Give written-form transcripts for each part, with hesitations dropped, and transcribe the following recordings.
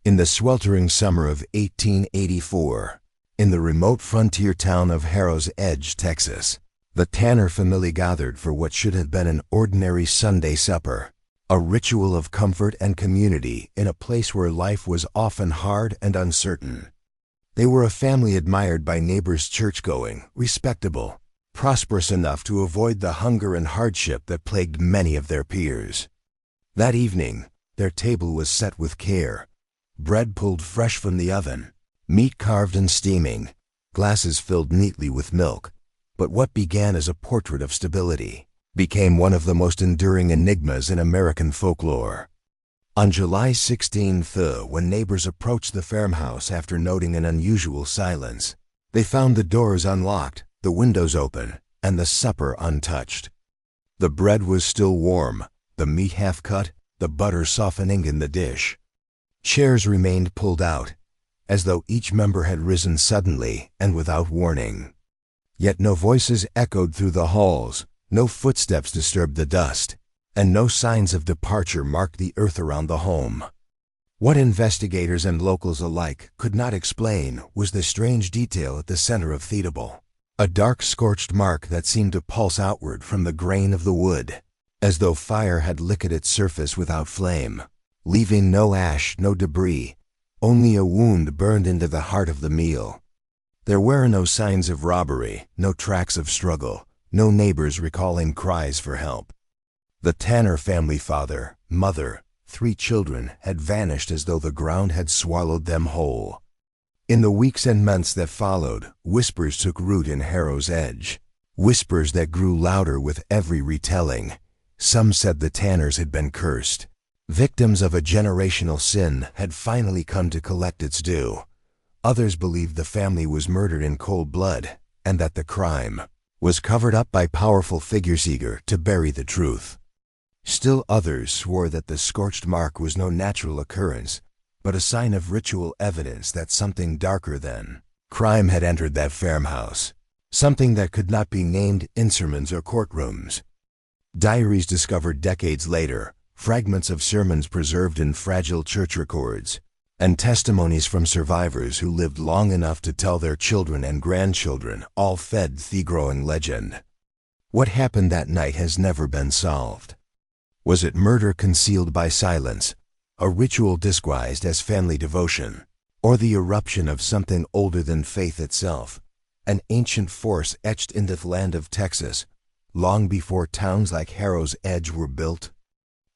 In the sweltering summer of 1884, in the remote frontier town of Harrow's Edge, Texas, the Tanner family gathered for what should have been an ordinary Sunday supper, a ritual of comfort and community in a place where life was often hard and uncertain. They were a family admired by neighbors, church-going, respectable, prosperous enough to avoid the hunger and hardship that plagued many of their peers. That evening, their table was set with care, bread pulled fresh from the oven, meat carved and steaming, glasses filled neatly with milk. But what began as a portrait of stability became one of the most enduring enigmas in American folklore. On July 16th, when neighbors approached the farmhouse after noting an unusual silence, they found the doors unlocked, the windows open, and the supper untouched. The bread was still warm, the meat half-cut, the butter softening in the dish. Chairs remained pulled out, as though each member had risen suddenly and without warning. Yet no voices echoed through the halls, no footsteps disturbed the dust, and no signs of departure marked the earth around the home. What investigators and locals alike could not explain was the strange detail at the center of the table, a dark scorched mark that seemed to pulse outward from the grain of the wood, as though fire had licked its surface without flame, leaving no ash, no debris, only a wound burned into the heart of the meal. There were no signs of robbery, no tracks of struggle, no neighbors recalling cries for help. The Tanner family, father, mother, 3 children, had vanished as though the ground had swallowed them whole. In the weeks and months that followed, whispers took root in Harrow's Edge, whispers that grew louder with every retelling. Some said the Tanners had been cursed. Victims of a generational sin had finally come to collect its due. Others believed the family was murdered in cold blood, and that the crime was covered up by powerful figures eager to bury the truth. Still others swore that the scorched mark was no natural occurrence, but a sign of ritual evidence that something darker than crime had entered that farmhouse, something that could not be named in sermons or courtrooms. Diaries discovered decades later, fragments of sermons preserved in fragile church records, and testimonies from survivors who lived long enough to tell their children and grandchildren, all fed the growing legend. What happened that night has never been solved. Was it murder concealed by silence, a ritual disguised as family devotion, or the eruption of something older than faith itself, an ancient force etched into the land of Texas, long before towns like Harrow's Edge were built?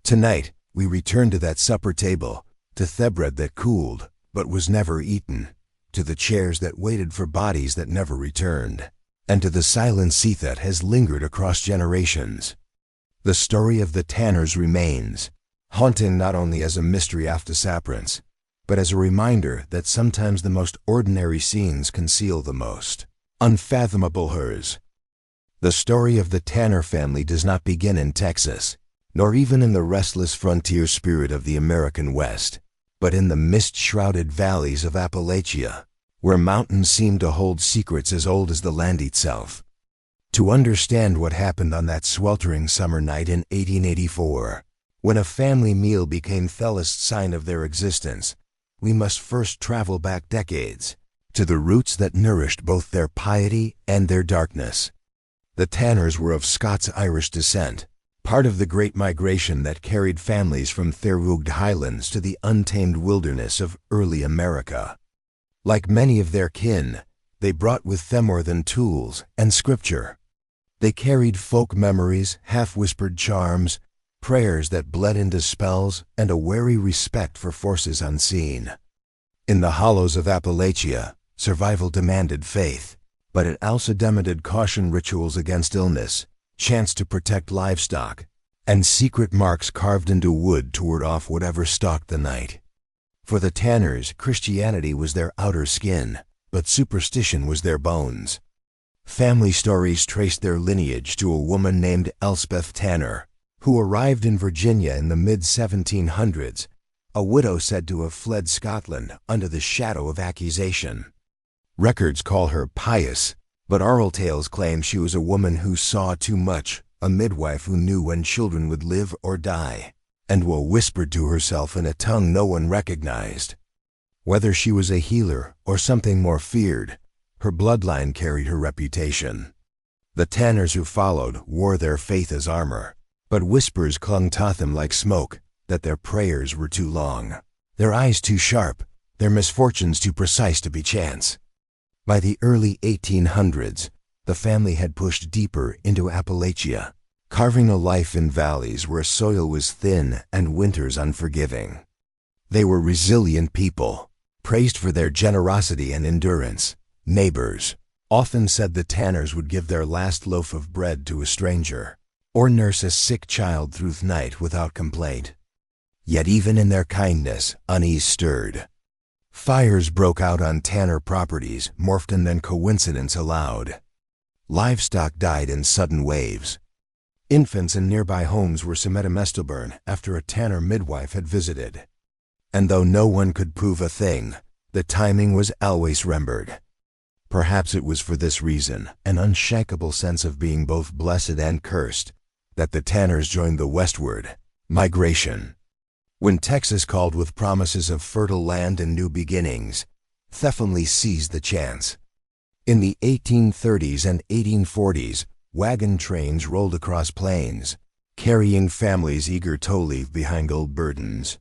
Tonight, we return to that supper table, to the bread that cooled, but was never eaten, to the chairs that waited for bodies that never returned, and to the silent seat that has lingered across generations. The story of the Tanners remains, haunting not only as a mystery of disappearance, but as a reminder that sometimes the most ordinary scenes conceal the most unfathomable horrors. The story of the Tanner family does not begin in Texas, nor even in the restless frontier spirit of the American West, but in the mist-shrouded valleys of Appalachia, where mountains seem to hold secrets as old as the land itself. To understand what happened on that sweltering summer night in 1884, when a family meal became the fullest sign of their existence, we must first travel back decades, to the roots that nourished both their piety and their darkness. The Tanners were of Scots-Irish descent, part of the Great Migration that carried families from the rugged highlands to the untamed wilderness of early America. Like many of their kin, they brought with them more than tools and scripture. They carried folk memories, half-whispered charms, prayers that bled into spells, and a wary respect for forces unseen. In the hollows of Appalachia, survival demanded faith, but it also demanded caution, rituals against illness, chants to protect livestock, and secret marks carved into wood to ward off whatever stalked the night. For the Tanners, Christianity was their outer skin, but superstition was their bones. Family stories traced their lineage to a woman named Elspeth Tanner, who arrived in Virginia in the mid-1700s, a widow said to have fled Scotland under the shadow of accusation. Records call her pious, but oral tales claim she was a woman who saw too much, a midwife who knew when children would live or die, and whispered to herself in a tongue no one recognized. Whether she was a healer or something more feared, her bloodline carried her reputation. The tanners who followed wore their faith as armor, but whispers clung to them like smoke that their prayers were too long, their eyes too sharp, their misfortunes too precise to be chance. By the early 1800s, the family had pushed deeper into Appalachia, carving a life in valleys where soil was thin and winters unforgiving. They were resilient people, praised for their generosity and endurance. Neighbors often said the tanners would give their last loaf of bread to a stranger, or nurse a sick child through the night without complaint. Yet even in their kindness, unease stirred. Fires broke out on tanner properties more often than coincidence allowed. Livestock died in sudden waves. Infants in nearby homes were stillborn after a tanner midwife had visited. And though no one could prove a thing, the timing was always remembered. Perhaps it was for this reason, an unshakable sense of being both blessed and cursed, that the tanners joined the westward migration. When Texas called with promises of fertile land and new beginnings, the family seized the chance. In the 1830s and 1840s, wagon trains rolled across plains, carrying families eager to leave behind old burdens.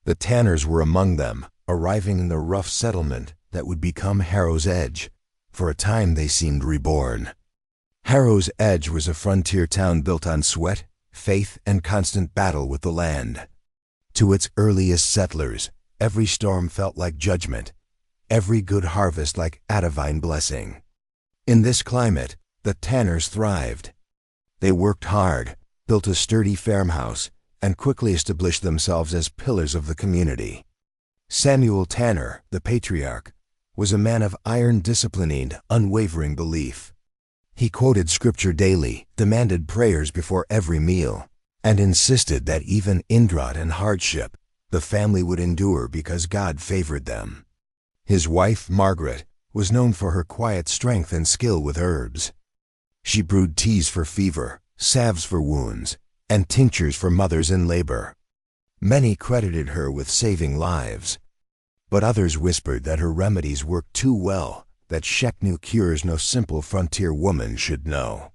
The tanners were among them, arriving in the rough settlement that would become Harrow's Edge. For a time they seemed reborn. Harrow's Edge was a frontier town built on sweat, faith, and constant battle with the land. To its earliest settlers, every storm felt like judgment, every good harvest like a divine blessing. In this climate, the tanners thrived. They worked hard, built a sturdy farmhouse, and quickly established themselves as pillars of the community. Samuel Tanner, the patriarch, was a man of iron discipline and unwavering belief. He quoted scripture daily, demanded prayers before every meal, and insisted that even in drought and hardship, the family would endure because God favored them. His wife, Margaret, was known for her quiet strength and skill with herbs. She brewed teas for fever, salves for wounds, and tinctures for mothers in labor. Many credited her with saving lives, but others whispered that her remedies worked too well, that she knew cures no simple frontier woman should know.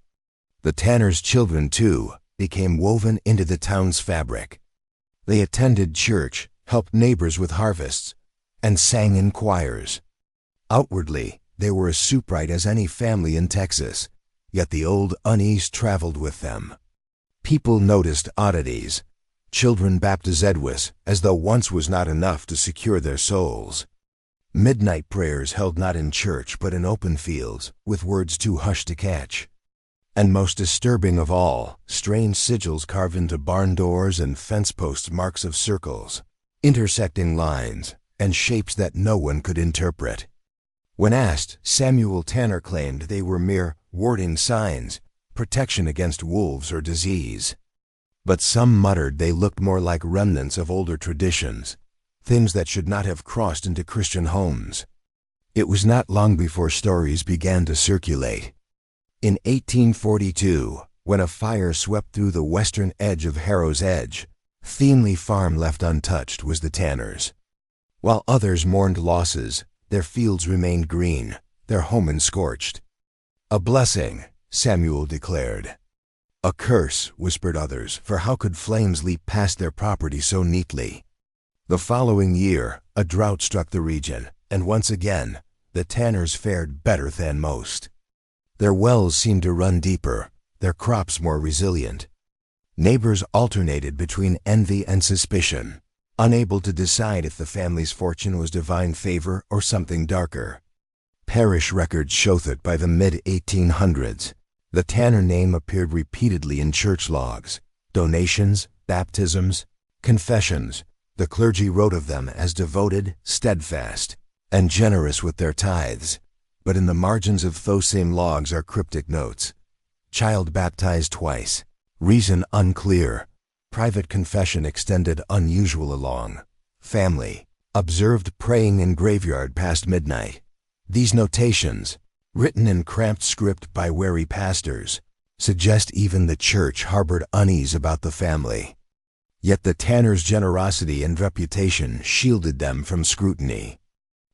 The tanners' children, too, became woven into the town's fabric. They attended church, helped neighbors with harvests, and sang in choirs. Outwardly, they were as upright as any family in Texas, yet the old unease traveled with them. People noticed oddities. Children baptized as though once was not enough to secure their souls. Midnight prayers held not in church but in open fields, with words too hushed to catch. And most disturbing of all, strange sigils carved into barn doors and fence posts marks of circles, intersecting lines, and shapes that no one could interpret. When asked, Samuel Tanner claimed they were mere warding signs, protection against wolves or disease. But some muttered they looked more like remnants of older traditions, things that should not have crossed into Christian homes. It was not long before stories began to circulate. In 1842, when a fire swept through the western edge of Harrow's Edge, Thenley Farm left untouched was the tanners. While others mourned losses, their fields remained green, their home unscorched. A blessing, Samuel declared. A curse, whispered others, for how could flames leap past their property so neatly? The following year, a drought struck the region, and once again, the tanners fared better than most. Their wells seemed to run deeper, their crops more resilient. Neighbors alternated between envy and suspicion, unable to decide if the family's fortune was divine favor or something darker. Parish records show that by the mid-1800s, the Tanner name appeared repeatedly in church logs, donations, baptisms, confessions. The clergy wrote of them as devoted, steadfast, and generous with their tithes. But in the margins of those same logs are cryptic notes. Child baptized twice. Reason unclear. Private confession extended unusual along. Family. Observed praying in graveyard past midnight. These notations, written in cramped script by wary pastors, suggest even the church harbored unease about the family. Yet the Tanners' generosity and reputation shielded them from scrutiny.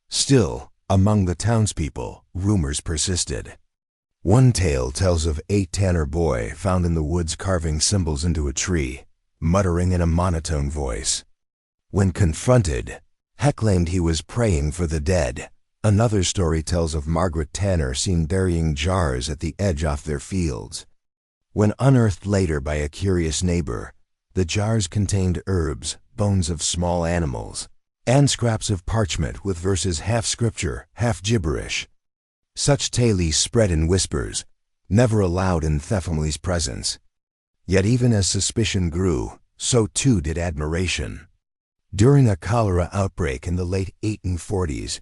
Still, among the townspeople, rumors persisted. One tale tells of a Tanner boy found in the woods carving symbols into a tree, muttering in a monotone voice. When confronted, Heck claimed he was praying for the dead. Another story tells of Margaret Tanner seen burying jars at the edge off their fields. When unearthed later by a curious neighbor, the jars contained herbs, bones of small animals, and scraps of parchment with verses half scripture, half gibberish. Such tales spread in whispers, never allowed in the family's presence. Yet even as suspicion grew, so too did admiration. During a cholera outbreak in the late 1840s,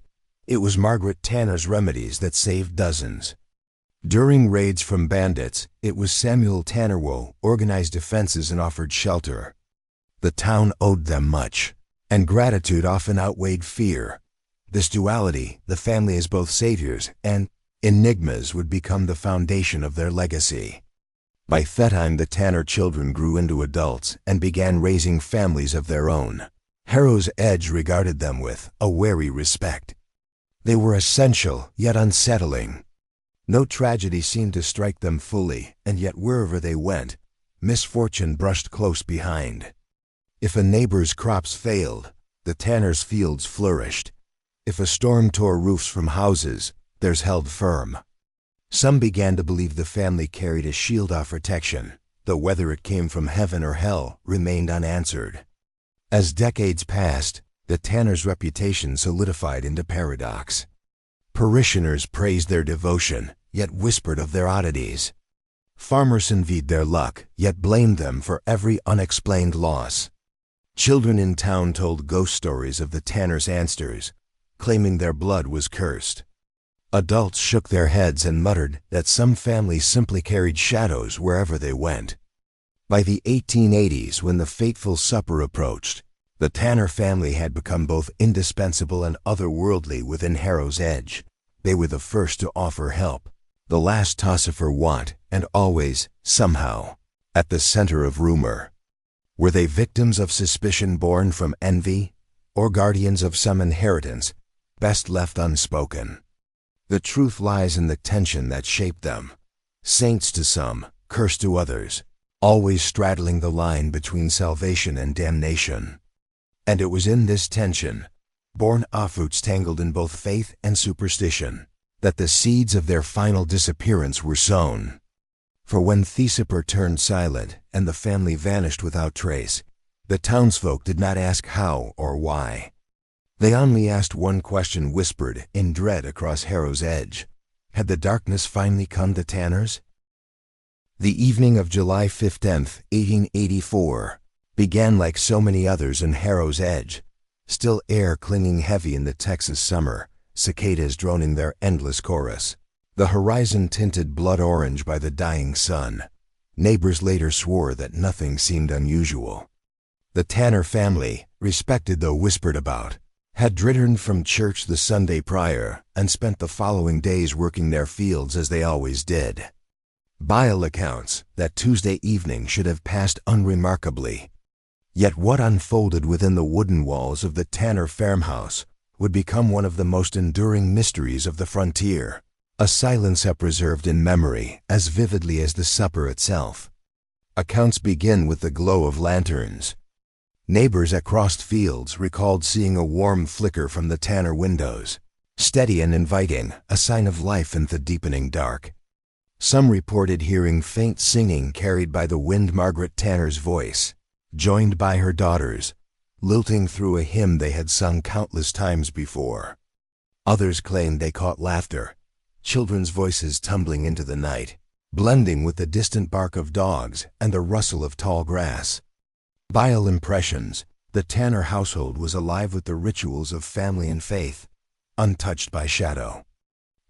it was Margaret Tanner's remedies that saved dozens. During raids from bandits, it was Samuel Tanner who organized defenses and offered shelter. The town owed them much, and gratitude often outweighed fear. This duality, the family as both saviors and enigmas, would become the foundation of their legacy. By that time, the Tanner children grew into adults and began raising families of their own. Harrow's Edge regarded them with a wary respect. They were essential, yet unsettling. No tragedy seemed to strike them fully, and yet wherever they went, misfortune brushed close behind. If a neighbor's crops failed, the Tanner's fields flourished. If a storm tore roofs from houses, theirs held firm. Some began to believe the family carried a shield of protection, though whether it came from heaven or hell remained unanswered. As decades passed, the Tanners' reputation solidified into paradox. Parishioners praised their devotion, yet whispered of their oddities. Farmers envied their luck, yet blamed them for every unexplained loss. Children in town told ghost stories of the Tanners' ancestors, claiming their blood was cursed. Adults shook their heads and muttered that some families simply carried shadows wherever they went. By the 1880s, when the fateful supper approached, the Tanner family had become both indispensable and otherworldly within Harrow's Edge. They were the first to offer help, the last to suffer want, and always, somehow, at the center of rumor. Were they victims of suspicion born from envy, or guardians of some inheritance, best left unspoken? The truth lies in the tension that shaped them. Saints to some, cursed to others, always straddling the line between salvation and damnation. And it was in this tension, born of roots tangled in both faith and superstition, that the seeds of their final disappearance were sown. For when Disappearances turned silent and the family vanished without trace, the townsfolk did not ask how or why. They only asked one question, whispered in dread across Harrow's Edge. Had the darkness finally come to Tanners? The evening of July 15th, 1884, began like so many others in Harrow's Edge. Still air clinging heavy in the Texas summer, cicadas droning their endless chorus. The horizon tinted blood orange by the dying sun. Neighbors later swore that nothing seemed unusual. The Tanner family, respected though whispered about, had returned from church the Sunday prior and spent the following days working their fields as they always did. Bile accounts that Tuesday evening should have passed unremarkably. Yet what unfolded within the wooden walls of the Tanner farmhouse would become one of the most enduring mysteries of the frontier, a silence preserved in memory as vividly as the supper itself. Accounts begin with the glow of lanterns. Neighbors across fields recalled seeing a warm flicker from the Tanner windows, steady and inviting, a sign of life in the deepening dark. Some reported hearing faint singing carried by the wind, Margaret Tanner's voice, joined by her daughters, lilting through a hymn they had sung countless times before. Others claimed they caught laughter, children's voices tumbling into the night, blending with the distant bark of dogs and the rustle of tall grass. Bile impressions, the Tanner household was alive with the rituals of family and faith, untouched by shadow.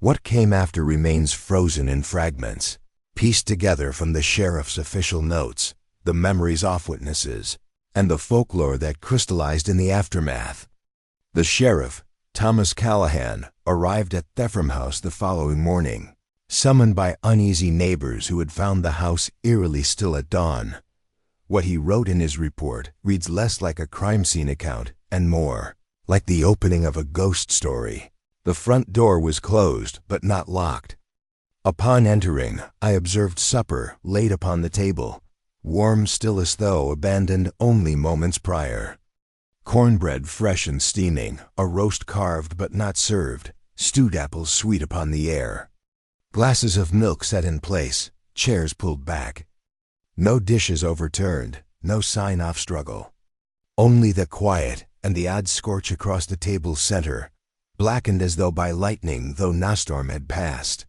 What came after remains frozen in fragments, pieced together from the sheriff's official notes, the memories of witnesses, and the folklore that crystallized in the aftermath. The sheriff, Thomas Callahan, arrived at Thefram House the following morning, summoned by uneasy neighbors who had found the house eerily still at dawn. What he wrote in his report reads less like a crime scene account and more like the opening of a ghost story. The front door was closed but not locked. Upon entering, I observed supper laid upon the table, warm still as though abandoned only moments prior. Cornbread fresh and steaming, a roast carved but not served, stewed apples sweet upon the air. Glasses of milk set in place, chairs pulled back. No dishes overturned, no sign of struggle. Only the quiet and the odd scorch across the table's center, blackened as though by lightning though no storm had passed.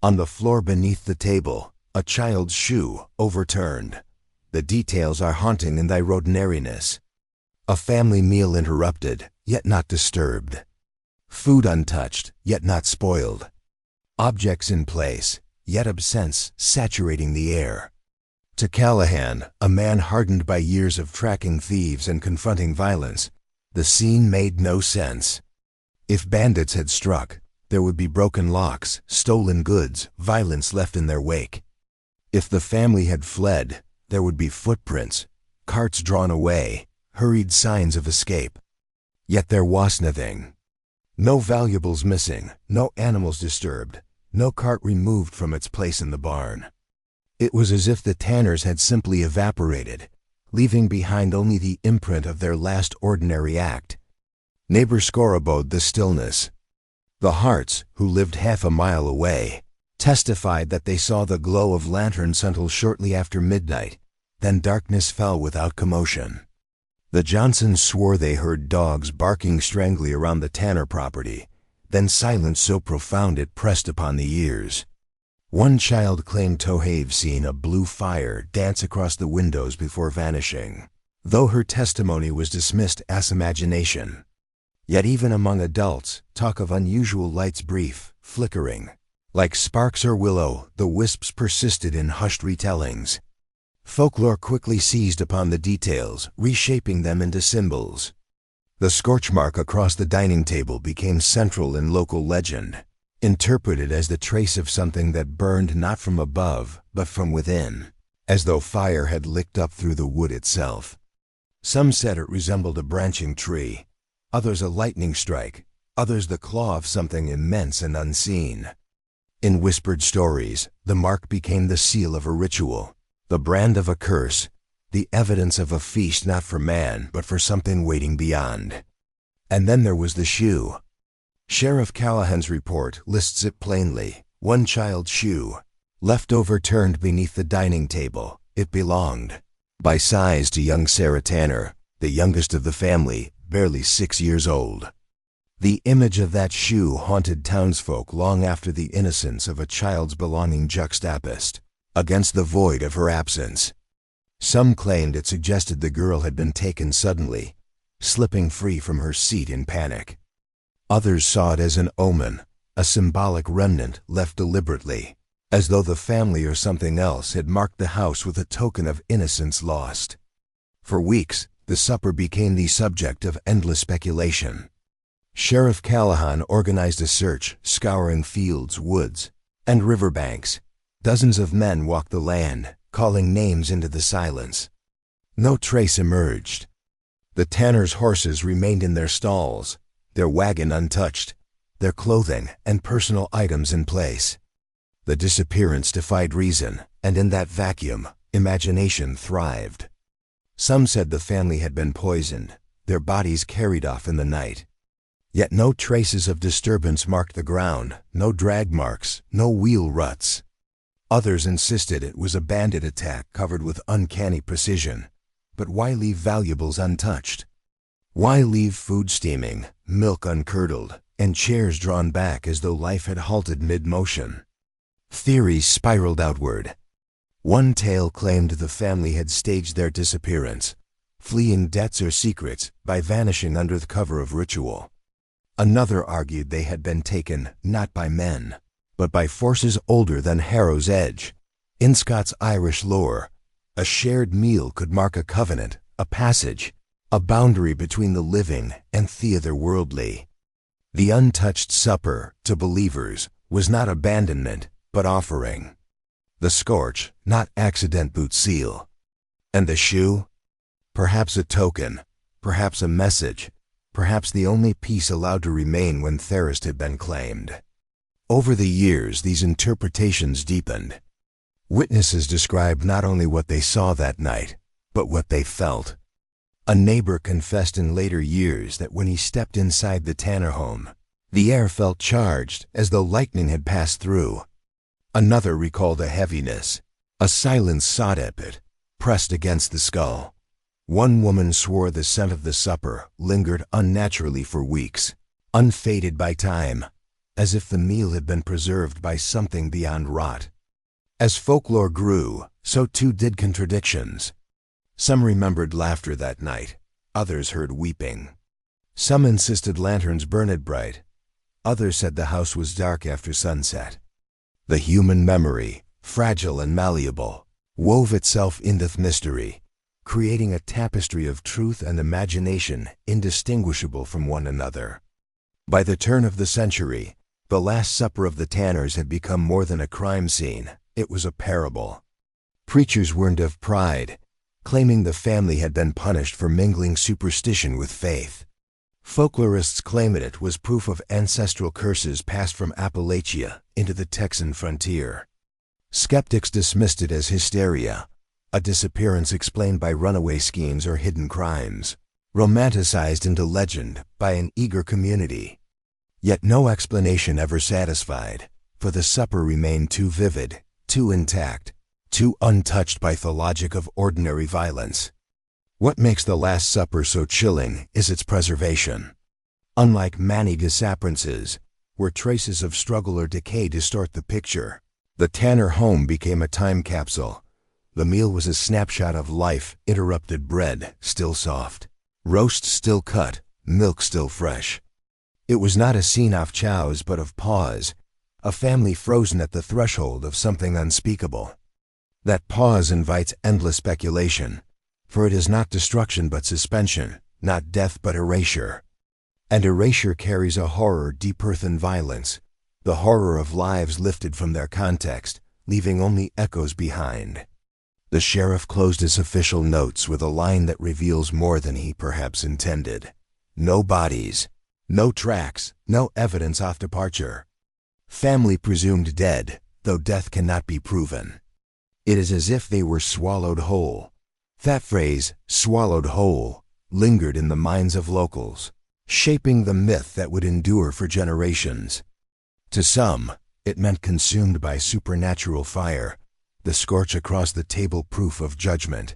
On the floor beneath the table, a child's shoe overturned. The details are haunting in their ordinariness. A family meal interrupted, yet not disturbed. Food untouched, yet not spoiled. Objects in place, yet absence saturating the air. To Callahan, a man hardened by years of tracking thieves and confronting violence, the scene made no sense. If bandits had struck, there would be broken locks, stolen goods, violence left in their wake. If the family had fled, there would be footprints, carts drawn away, hurried signs of escape. Yet there was nothing. No valuables missing, no animals disturbed, no cart removed from its place in the barn. It was as if the Tanners had simply evaporated, leaving behind only the imprint of their last ordinary act. Neighbor Score abode the stillness. The Harts, who lived half a mile away, testified that they saw the glow of lanterns until shortly after midnight, then darkness fell without commotion. The Johnsons swore they heard dogs barking strangely around the Tanner property, then silence so profound it pressed upon the ears. One child claimed to have seen a blue fire dance across the windows before vanishing, though her testimony was dismissed as imagination. Yet even among adults, talk of unusual lights brief, flickering. Like sparks or willow, the wisps persisted in hushed retellings. Folklore quickly seized upon the details, reshaping them into symbols. The scorch mark across the dining table became central in local legend, interpreted as the trace of something that burned not from above, but from within, as though fire had licked up through the wood itself. Some said it resembled a branching tree, others a lightning strike, others the claw of something immense and unseen. In whispered stories, the mark became the seal of a ritual, the brand of a curse, the evidence of a feast not for man but for something waiting beyond. And then there was the shoe. Sheriff Callahan's report lists it plainly, one child's shoe, left overturned beneath the dining table. It belonged, by size, to young Sarah Tanner, the youngest of the family, barely 6 years old. The image of that shoe haunted townsfolk long after the innocence of a child's belonging juxtaposed against the void of her absence. Some claimed it suggested the girl had been taken suddenly, slipping free from her seat in panic. Others saw it as an omen, a symbolic remnant left deliberately, as though the family or something else had marked the house with a token of innocence lost. For weeks, the supper became the subject of endless speculation. Sheriff Callahan organized a search, scouring fields, woods, and riverbanks. Dozens of men walked the land, calling names into the silence. No trace emerged. The Tanners' horses remained in their stalls, their wagon untouched, their clothing and personal items in place. The disappearance defied reason, and in that vacuum, imagination thrived. Some said the family had been poisoned, their bodies carried off in the night. Yet no traces of disturbance marked the ground, no drag marks, no wheel ruts. Others insisted it was a bandit attack covered with uncanny precision. But why leave valuables untouched? Why leave food steaming, milk uncurdled, and chairs drawn back as though life had halted mid-motion? Theories spiraled outward. One tale claimed the family had staged their disappearance, fleeing debts or secrets by vanishing under the cover of ritual. Another argued they had been taken not by men, but by forces older than Harrow's Edge. In Scott's Irish lore, a shared meal could mark a covenant, a passage, a boundary between the living and the otherworldly. The untouched supper, to believers, was not abandonment, but offering. The scorch, not accident, boot seal. And the shoe? Perhaps a token, perhaps a message, perhaps the only piece allowed to remain when Therist had been claimed. Over the years, these interpretations deepened. Witnesses described not only what they saw that night, but what they felt. A neighbor confessed in later years that when he stepped inside the Tanner home, the air felt charged as though lightning had passed through. Another recalled a heaviness, a silence sought at it, pressed against the skull. One woman swore the scent of the supper lingered unnaturally for weeks, unfaded by time, as if the meal had been preserved by something beyond rot. As folklore grew, so too did contradictions. Some remembered laughter that night, others heard weeping. Some insisted lanterns burned bright, others said the house was dark after sunset. The human memory, fragile and malleable, wove itself into mystery, creating a tapestry of truth and imagination indistinguishable from one another. By the turn of the century, the Last Supper of the Tanners had become more than a crime scene. It was a parable. Preachers warned of pride, claiming the family had been punished for mingling superstition with faith. Folklorists claimed it was proof of ancestral curses passed from Appalachia into the Texan frontier. Skeptics dismissed it as hysteria, a disappearance explained by runaway schemes or hidden crimes, romanticized into legend by an eager community. Yet no explanation ever satisfied, for the supper remained too vivid, too intact, too untouched by the logic of ordinary violence. What makes the Last Supper so chilling is its preservation. Unlike many disappearances, where traces of struggle or decay distort the picture, the Tanner home became a time capsule. The meal was a snapshot of life, interrupted bread still soft, roast still cut, milk still fresh. It was not a scene of chows but of pause, a family frozen at the threshold of something unspeakable. That pause invites endless speculation, for it is not destruction but suspension, not death but erasure. And erasure carries a horror deeper than violence, the horror of lives lifted from their context, leaving only echoes behind. The sheriff closed his official notes with a line that reveals more than he perhaps intended. No bodies, no tracks, no evidence of departure. Family presumed dead, though death cannot be proven. It is as if they were swallowed whole. That phrase, swallowed whole, lingered in the minds of locals, shaping the myth that would endure for generations. To some, it meant consumed by supernatural fire, the scorch across the table proof of judgment.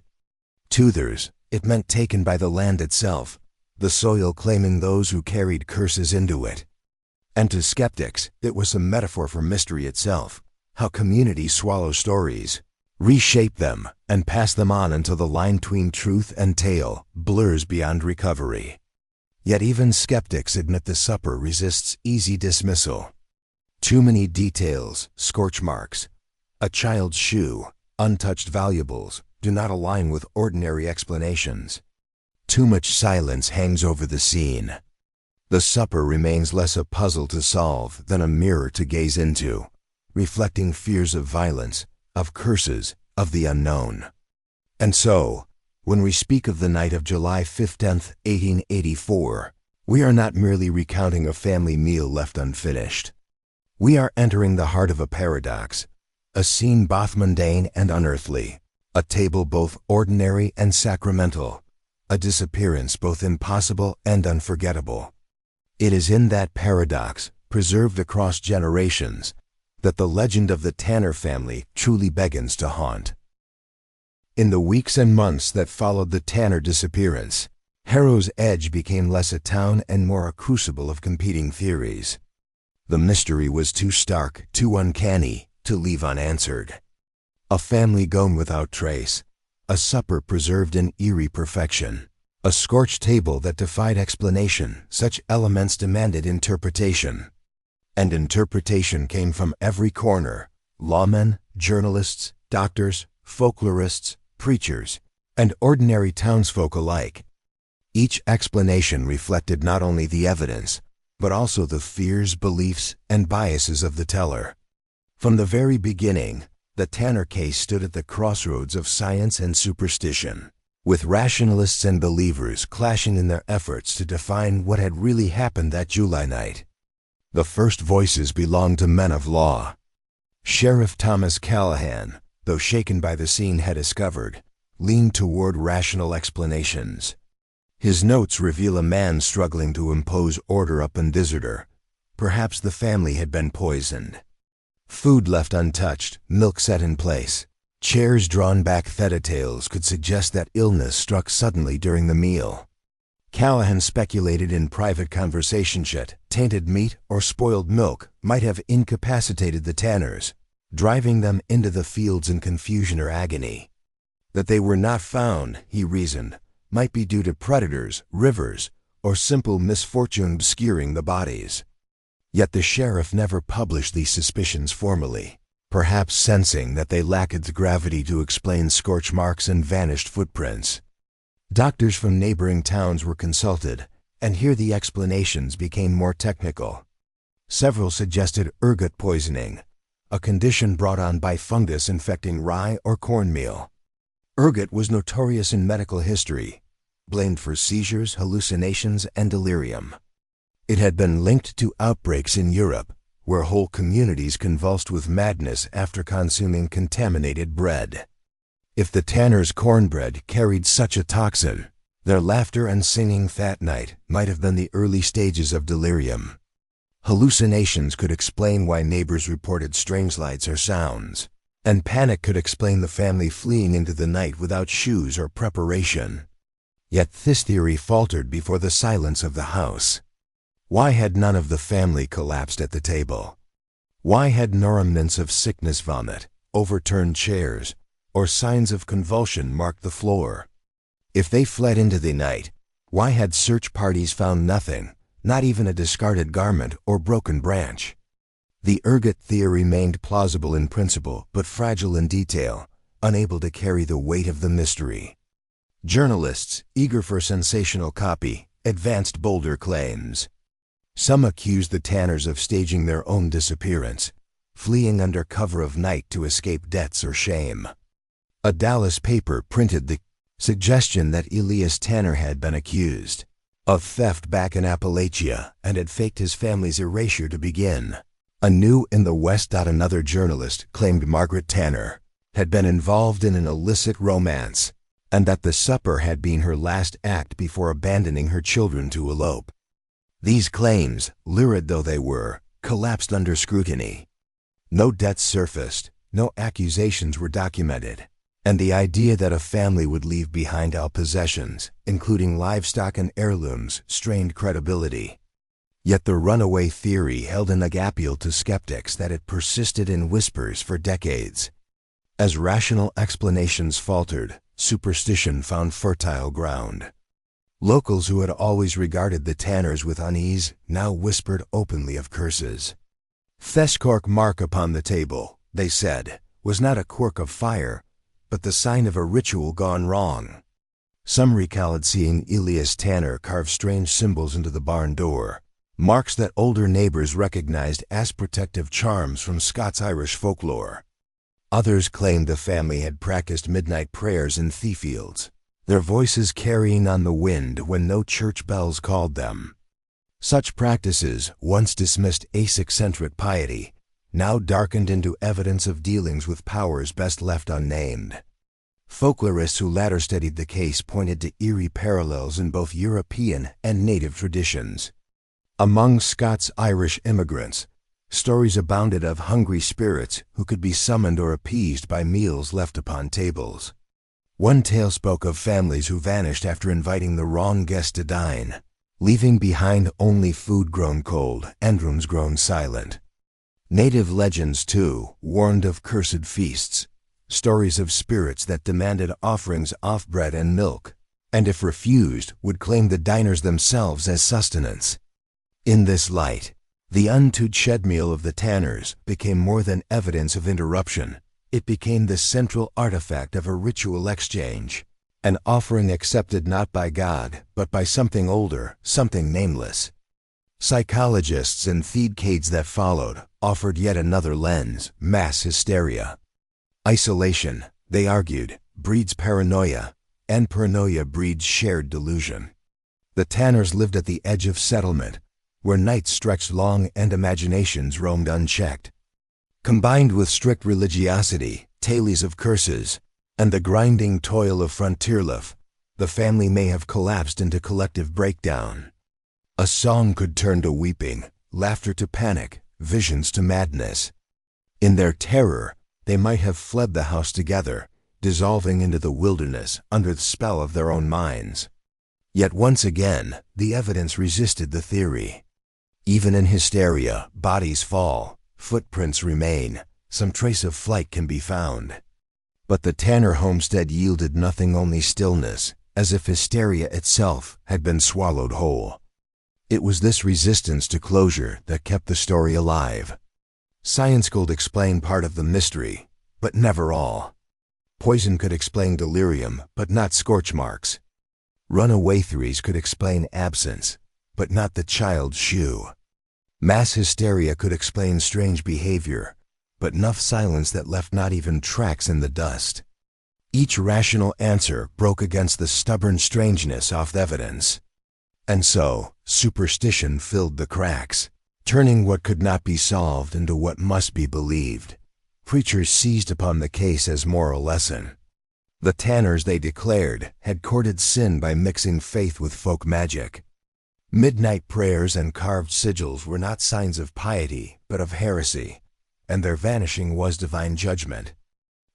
To others, it meant taken by the land itself, the soil claiming those who carried curses into it. And to skeptics, it was a metaphor for mystery itself, how communities swallow stories, reshape them, and pass them on until the line between truth and tale blurs beyond recovery. Yet even skeptics admit the supper resists easy dismissal. Too many details, scorch marks, a child's shoe, untouched valuables, do not align with ordinary explanations. Too much silence hangs over the scene. The supper remains less a puzzle to solve than a mirror to gaze into, reflecting fears of violence, of curses, of the unknown. And so, when we speak of the night of July 15th, 1884, we are not merely recounting a family meal left unfinished. We are entering the heart of a paradox, a scene both mundane and unearthly, a table both ordinary and sacramental, a disappearance both impossible and unforgettable. It is in that paradox, preserved across generations, that the legend of the Tanner family truly begins to haunt. In the weeks and months that followed the Tanner disappearance, Harrow's Edge became less a town and more a crucible of competing theories. The mystery was too stark, too uncanny, to leave unanswered. A family gone without trace, a supper preserved in eerie perfection, a scorched table that defied explanation, such elements demanded interpretation. And interpretation came from every corner: lawmen, journalists, doctors, folklorists, preachers, and ordinary townsfolk alike. Each explanation reflected not only the evidence, but also the fears, beliefs, and biases of the teller. From the very beginning, The Tanner case stood at the crossroads of science and superstition, with rationalists and believers clashing in their efforts to define what had really happened that July night. The first voices belonged to men of law. Sheriff Thomas Callahan, though shaken by the scene had discovered, leaned toward rational explanations. His notes reveal a man struggling to impose order upon visitor. Perhaps the family had been poisoned. Food left untouched, milk set in place. Chairs drawn back tales could suggest that illness struck suddenly during the meal. Callahan speculated in private conversation that tainted meat or spoiled milk might have incapacitated the Tanners, driving them into the fields in confusion or agony. That they were not found, he reasoned, might be due to predators, rivers, or simple misfortune obscuring the bodies. Yet the sheriff never published these suspicions formally, perhaps sensing that they lacked the gravity to explain scorch marks and vanished footprints. Doctors from neighboring towns were consulted, and here the explanations became more technical. Several suggested ergot poisoning, a condition brought on by fungus infecting rye or cornmeal. Ergot was notorious in medical history, blamed for seizures, hallucinations, and delirium. It had been linked to outbreaks in Europe, where whole communities convulsed with madness after consuming contaminated bread. If the Tanners' cornbread carried such a toxin, their laughter and singing that night might have been the early stages of delirium. Hallucinations could explain why neighbors reported strange lights or sounds, and panic could explain the family fleeing into the night without shoes or preparation. Yet this theory faltered before the silence of the house. Why had none of the family collapsed at the table? Why had no remnants of sickness vomit, overturned chairs, or signs of convulsion marked the floor? If they fled into the night, why had search parties found nothing, not even a discarded garment or broken branch? The ergot theory remained plausible in principle but fragile in detail, unable to carry the weight of the mystery. Journalists, eager for sensational copy, advanced bolder claims. Some accused the Tanners of staging their own disappearance, fleeing under cover of night to escape debts or shame. A Dallas paper printed the suggestion that Elias Tanner had been accused of theft back in Appalachia and had faked his family's erasure to begin. Anew in the West. Another journalist claimed Margaret Tanner had been involved in an illicit romance, and that the supper had been her last act before abandoning her children to elope. These claims, lurid though they were, collapsed under scrutiny. No debts surfaced, no accusations were documented, and the idea that a family would leave behind all possessions, including livestock and heirlooms, strained credibility. Yet the runaway theory held an appeal to skeptics that had persisted in whispers for decades. As rational explanations faltered, superstition found fertile ground. Locals who had always regarded the Tanners with unease now whispered openly of curses. "This cork mark upon the table," they said, was not a quirk of fire, but the sign of a ritual gone wrong. Some recounted seeing Elias Tanner carve strange symbols into the barn door, marks that older neighbors recognized as protective charms from Scots-Irish folklore. Others claimed the family had practiced midnight prayers in fields, their voices carrying on the wind when no church bells called them. Such practices, once dismissed as eccentric piety, now darkened into evidence of dealings with powers best left unnamed. Folklorists who later studied the case pointed to eerie parallels in both European and native traditions. Among Scots-Irish immigrants, stories abounded of hungry spirits who could be summoned or appeased by meals left upon tables. One tale spoke of families who vanished after inviting the wrong guest to dine, leaving behind only food grown cold and rooms grown silent. Native legends, too, warned of cursed feasts, stories of spirits that demanded offerings of bread and milk, and if refused, would claim the diners themselves as sustenance. In this light, the untouched meal of the Tanners became more than evidence of interruption. It became the central artifact of a ritual exchange, an offering accepted not by God, but by something older, something nameless. Psychologists and decades that followed offered yet another lens: mass hysteria. Isolation, they argued, breeds paranoia, and paranoia breeds shared delusion. The Tanners lived at the edge of settlement, where nights stretched long and imaginations roamed unchecked. Combined with strict religiosity, tales of curses, and the grinding toil of frontier life, the family may have collapsed into collective breakdown. A song could turn to weeping, laughter to panic, visions to madness. In their terror, they might have fled the house together, dissolving into the wilderness under the spell of their own minds. Yet once again, the evidence resisted the theory. Even in hysteria, bodies fall, footprints remain, some trace of flight can be found. But the Tanner homestead yielded nothing, only stillness, as if hysteria itself had been swallowed whole. It was this resistance to closure that kept the story alive. Science could explain part of the mystery, but never all. Poison could explain delirium, but not scorch marks. Runaway theories could explain absence, but not the child's shoe. Mass hysteria could explain strange behavior, but enough silence that left not even tracks in the dust. Each rational answer broke against the stubborn strangeness of the evidence. And so, superstition filled the cracks, turning what could not be solved into what must be believed. Preachers seized upon the case as moral lesson. The Tanners, they declared, had courted sin by mixing faith with folk magic. Midnight prayers and carved sigils were not signs of piety, but of heresy, and their vanishing was divine judgment.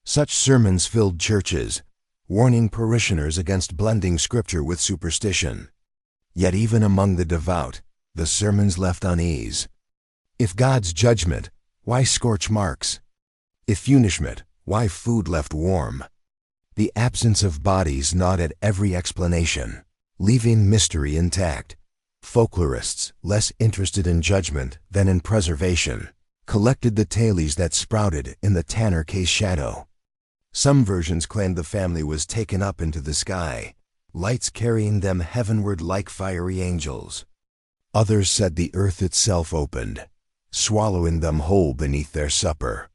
Such sermons filled churches, warning parishioners against blending scripture with superstition. Yet even among the devout, the sermons left unease. If God's judgment, why scorch marks? If punishment, why food left warm? The absence of bodies gnawed at every explanation, leaving mystery intact. Folklorists, less interested in judgment than in preservation, collected the tales that sprouted in the Tanner case shadow. Some versions claimed the family was taken up into the sky, lights carrying them heavenward like fiery angels. Others said the earth itself opened, swallowing them whole beneath their supper.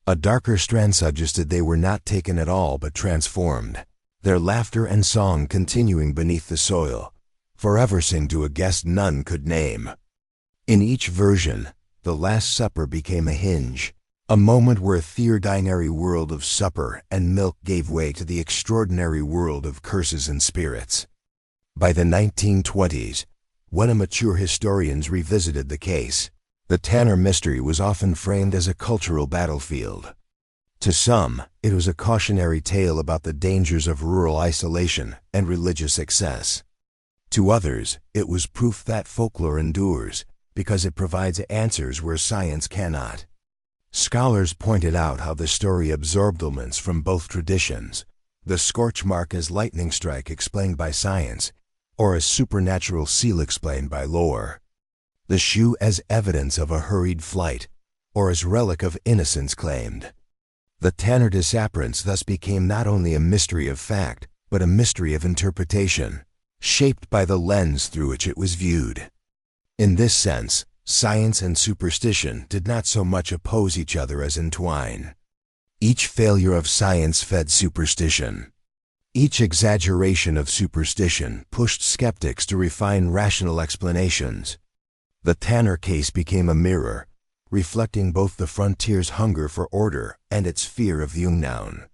A darker strand suggested they were not taken at all but transformed, their laughter and song continuing beneath the soil, forever sing to a guest none could name. In each version, the Last Supper became a hinge, a moment where a theordinary world of supper and milk gave way to the extraordinary world of curses and spirits. By the 1920s, when mature historians revisited the case, the Tanner mystery was often framed as a cultural battlefield. To some, it was a cautionary tale about the dangers of rural isolation and religious excess. To others, it was proof that folklore endures, because it provides answers where science cannot. Scholars pointed out how the story absorbed elements from both traditions, the scorch mark as lightning strike explained by science, or as supernatural seal explained by lore. The shoe as evidence of a hurried flight, or as relic of innocence claimed. The Tanner disappearance thus became not only a mystery of fact, but a mystery of interpretation, shaped by the lens through which it was viewed. In this sense, science and superstition did not so much oppose each other as entwine. Each failure of science fed superstition. Each exaggeration of superstition pushed skeptics to refine rational explanations. The Tanner case became a mirror, reflecting both the frontier's hunger for order and its fear of the unknown.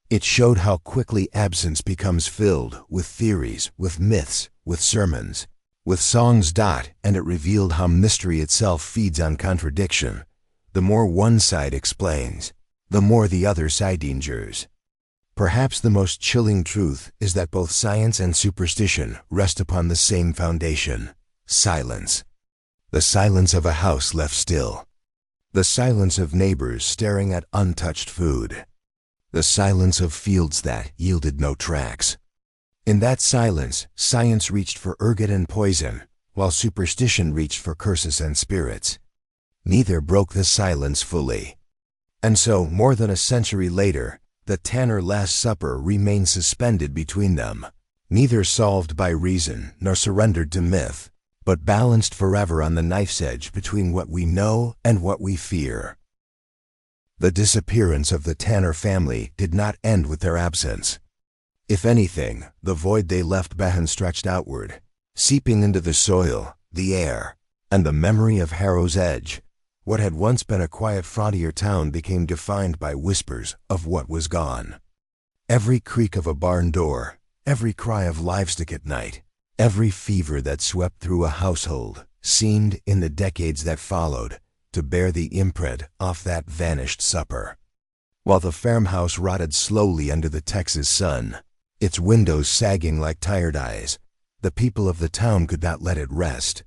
It showed how quickly absence becomes filled with theories, with myths, with sermons, with songs. And it revealed how mystery itself feeds on contradiction. The more one side explains, the more the other side injures. Perhaps the most chilling truth is that both science and superstition rest upon the same foundation: silence. The silence of a house left still. The silence of neighbors staring at untouched food. The silence of fields that yielded no tracks. In that silence, science reached for ergot and poison, while superstition reached for curses and spirits. Neither broke the silence fully. And so, more than a century later, the Tanner Last Supper remains suspended between them, neither solved by reason nor surrendered to myth, but balanced forever on the knife's edge between what we know and what we fear. The disappearance of the Tanner family did not end with their absence. If anything, the void they left behind stretched outward, seeping into the soil, the air, and the memory of Harrow's Edge. What had once been a quiet frontier town became defined by whispers of what was gone. Every creak of a barn door, every cry of livestock at night, every fever that swept through a household seemed, in the decades that followed, to bear the imprint off that vanished supper. While the farmhouse rotted slowly under the Texas sun, its windows sagging like tired eyes, the people of the town could not let it rest.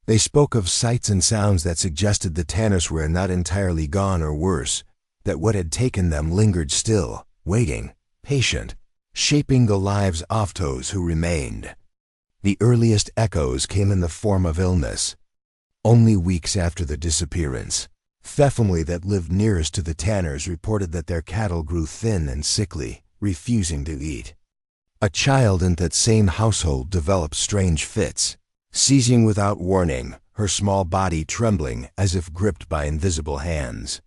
They spoke of sights and sounds that suggested the Tanners were not entirely gone, or worse, that what had taken them lingered still, waiting, patient, shaping the lives of those who remained. The earliest echoes came in the form of illness. Only weeks after the disappearance, the family that lived nearest to the Tanners reported that their cattle grew thin and sickly, refusing to eat. A child in that same household developed strange fits, seizing without warning, her small body trembling as if gripped by invisible hands.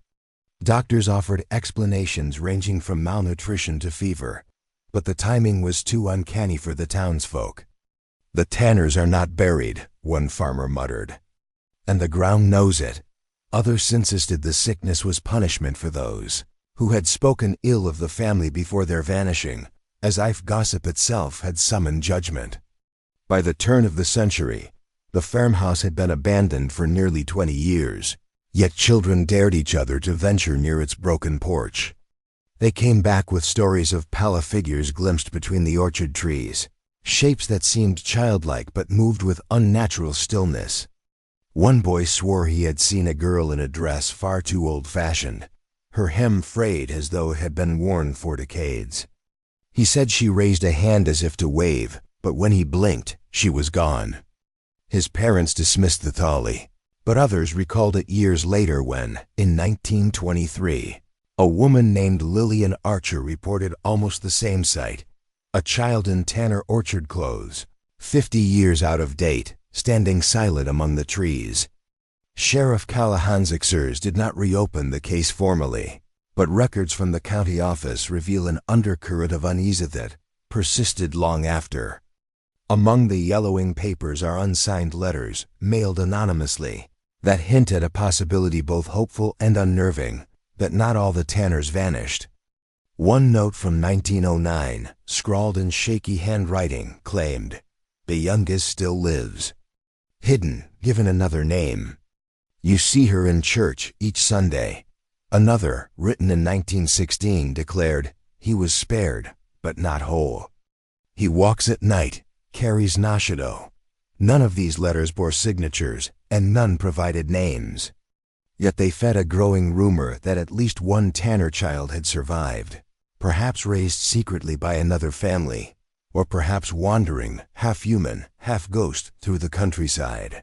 Doctors offered explanations ranging from malnutrition to fever, but the timing was too uncanny for the townsfolk. "The Tanners are not buried," one farmer muttered, "and the ground knows it." Others insisted the sickness was punishment for those who had spoken ill of the family before their vanishing, as if gossip itself had summoned judgment. By the turn of the century, the farmhouse had been abandoned for nearly 20 years, yet children dared each other to venture near its broken porch. They came back with stories of pallid figures glimpsed between the orchard trees, shapes that seemed childlike but moved with unnatural stillness. One boy swore he had seen a girl in a dress far too old-fashioned, her hem frayed as though it had been worn for decades. He said she raised a hand as if to wave, but when he blinked, she was gone. His parents dismissed the thought, but others recalled it years later when, in 1923, a woman named Lillian Archer reported almost the same sight, a child in Tanner orchard clothes, 50 years out of date, standing silent among the trees. Sheriff Callahan's exers did not reopen the case formally, but records from the county office reveal an undercurrent of unease that persisted long after. Among the yellowing papers are unsigned letters, mailed anonymously, that hint at a possibility both hopeful and unnerving, that not all the Tanners vanished. One note from 1909, scrawled in shaky handwriting, claimed, "The youngest still lives." Hidden, given another name. "You see her in church each Sunday." Another, written in 1916, declared, "He was spared, but not whole. He walks at night, carries Nashido." None of these letters bore signatures, and none provided names. Yet they fed a growing rumor that at least one Tanner child had survived, perhaps raised secretly by another family, or perhaps wandering, half-human, half-ghost, through the countryside.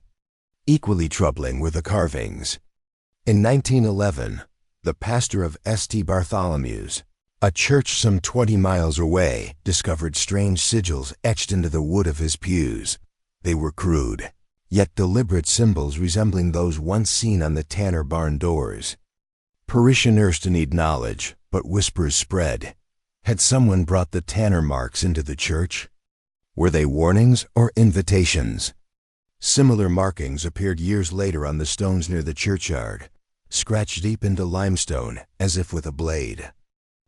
Equally troubling were the carvings. In 1911, the pastor of St. Bartholomew's, a church some 20 miles away, discovered strange sigils etched into the wood of his pews. They were crude, yet deliberate symbols resembling those once seen on the Tanner barn doors. Parishioners denied knowledge, but whispers spread. Had someone brought the Tanner marks into the church? Were they warnings or invitations? Similar markings appeared years later on the stones near the churchyard, scratched deep into limestone as if with a blade.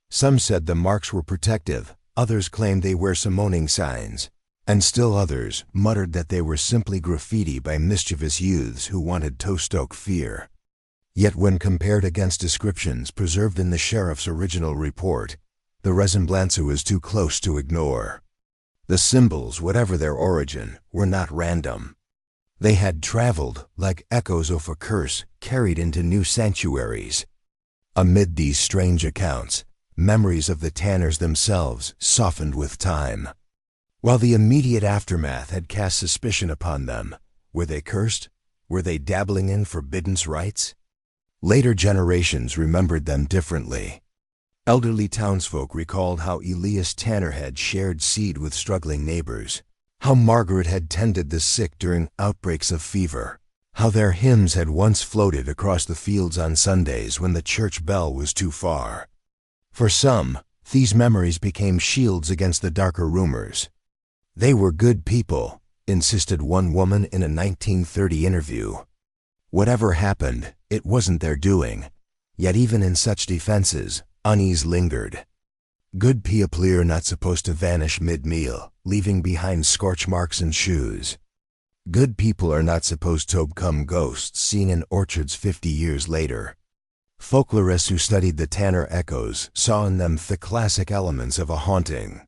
Some said the marks were protective, others claimed they were summoning signs, and still others muttered that they were simply graffiti by mischievous youths who wanted to stoke fear. Yet when compared against descriptions preserved in the sheriff's original report, the resemblance was too close to ignore. The symbols, whatever their origin, were not random. They had traveled, like echoes of a curse, carried into new sanctuaries. Amid these strange accounts, memories of the Tanners themselves softened with time. While the immediate aftermath had cast suspicion upon them, were they cursed? Were they dabbling in forbidden rites? Later generations remembered them differently. Elderly townsfolk recalled how Elias Tanner had shared seed with struggling neighbors, how Margaret had tended the sick during outbreaks of fever, How their hymns had once floated across the fields on Sundays when the church bell was too far. For some, these memories became shields against the darker rumors. They were good people, insisted one woman in a 1930 interview. Whatever happened, it wasn't their doing. Yet even in such defenses, unease lingered. Good people are not supposed to vanish mid-meal, leaving behind scorch marks and shoes. Good people are not supposed to become ghosts seen in orchards 50 years later. Folklorists who studied the Tanner echoes saw in them the classic elements of a haunting.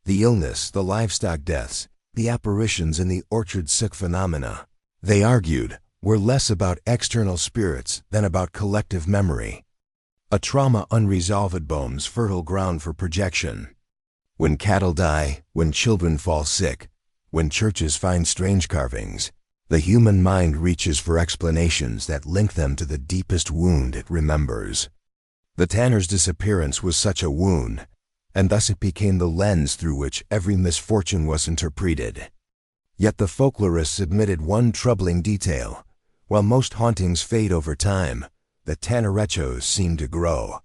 The illness, the livestock deaths, the apparitions and the orchard sick phenomena, they argued, were less about external spirits than about collective memory. A trauma unresolved bones fertile ground for projection. When cattle die, when children fall sick, when churches find strange carvings, the human mind reaches for explanations that link them to the deepest wound it remembers. The Tanner's disappearance was such a wound, and thus it became the lens through which every misfortune was interpreted. Yet the folklorists admitted one troubling detail. While most hauntings fade over time, the Tanner echoes seemed to grow.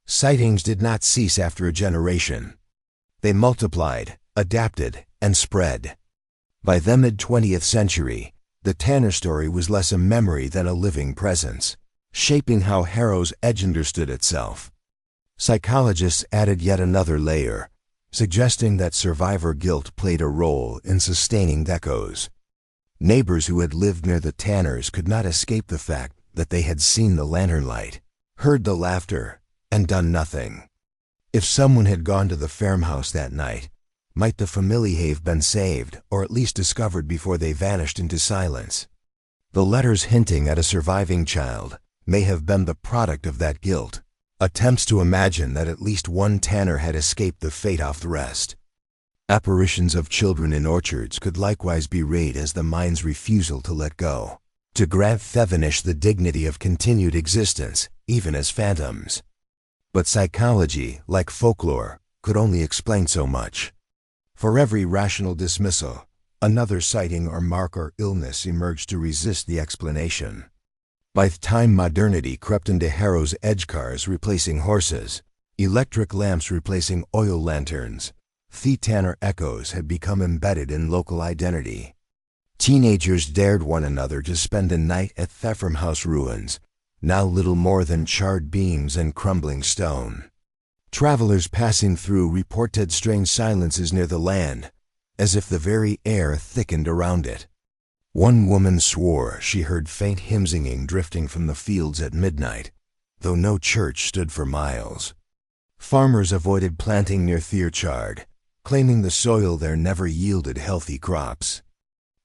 Sightings did not cease after a generation. They multiplied, adapted, and spread. By the mid-20th century, the Tanner story was less a memory than a living presence, shaping how Harrow's Edge understood itself. Psychologists added yet another layer, suggesting that survivor guilt played a role in sustaining the echoes. Neighbors who had lived near the Tanners could not escape the fact that they had seen the lantern light, heard the laughter, and done nothing. If someone had gone to the farmhouse that night, might the family have been saved or at least discovered before they vanished into silence? The letters hinting at a surviving child may have been the product of that guilt, attempts to imagine that at least one Tanner had escaped the fate of the rest. Apparitions of children in orchards could likewise be read as the mind's refusal to let go, to grant Thevenish the dignity of continued existence, even as phantoms. But psychology, like folklore, could only explain so much. For every rational dismissal, another sighting or mark or illness emerged to resist the explanation. By the time modernity crept into Harrow's Edge cars replacing horses, electric lamps replacing oil lanterns, the Tanner echoes had become embedded in local identity. Teenagers dared one another to spend a night at the farmhouse ruins, now little more than charred beams and crumbling stone. Travelers passing through reported strange silences near the land, as if the very air thickened around it. One woman swore she heard faint hymn singing drifting from the fields at midnight, though no church stood for miles. Farmers avoided planting near Thierchard, claiming the soil there never yielded healthy crops.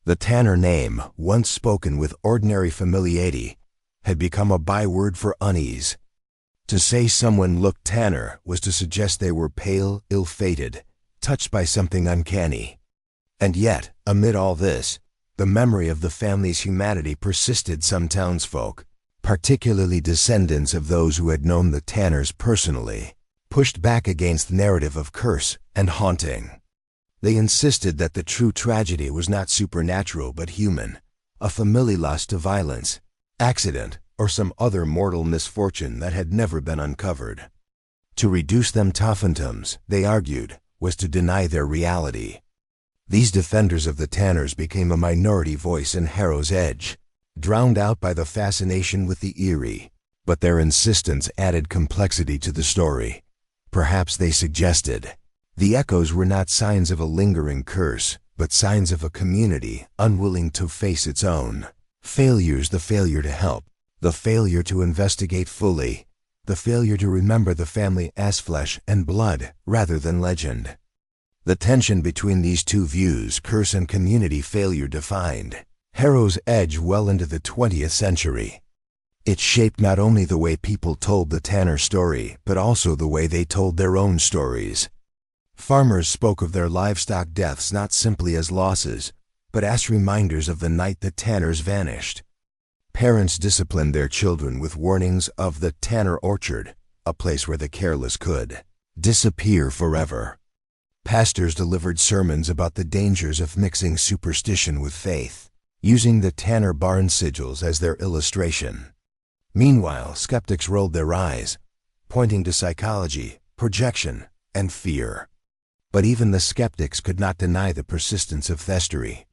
The Tanner name, once spoken with ordinary familiarity, had become a byword for unease. To say someone looked Tanner was to suggest they were pale, ill-fated, touched by something uncanny. And yet, amid all this, the memory of the family's humanity persisted. Some townsfolk, particularly descendants of those who had known the Tanners personally, pushed back against the narrative of curse and haunting. They insisted that the true tragedy was not supernatural but human, a family lost to violence, accident, or some other mortal misfortune that had never been uncovered. To reduce them to phantoms, they argued, was to deny their reality. These defenders of the Tanners became a minority voice in Harrow's Edge, drowned out by the fascination with the eerie, but their insistence added complexity to the story. Perhaps they suggested the echoes were not signs of a lingering curse, but signs of a community unwilling to face its own failures, the failure to help, the failure to investigate fully, the failure to remember the family as flesh and blood rather than legend. The tension between these two views, curse and community failure, defined Harrow's Edge well into the 20th century. It shaped not only the way people told the Tanner story, but also the way they told their own stories. Farmers spoke of their livestock deaths not simply as losses, but as reminders of the night the Tanners vanished. Parents disciplined their children with warnings of the Tanner orchard, a place where the careless could disappear forever. Pastors delivered sermons about the dangers of mixing superstition with faith. using the Tanner barn sigils as their illustration. Meanwhile, skeptics rolled their eyes, pointing to psychology, projection, and fear. But even the skeptics could not deny the persistence of thestery.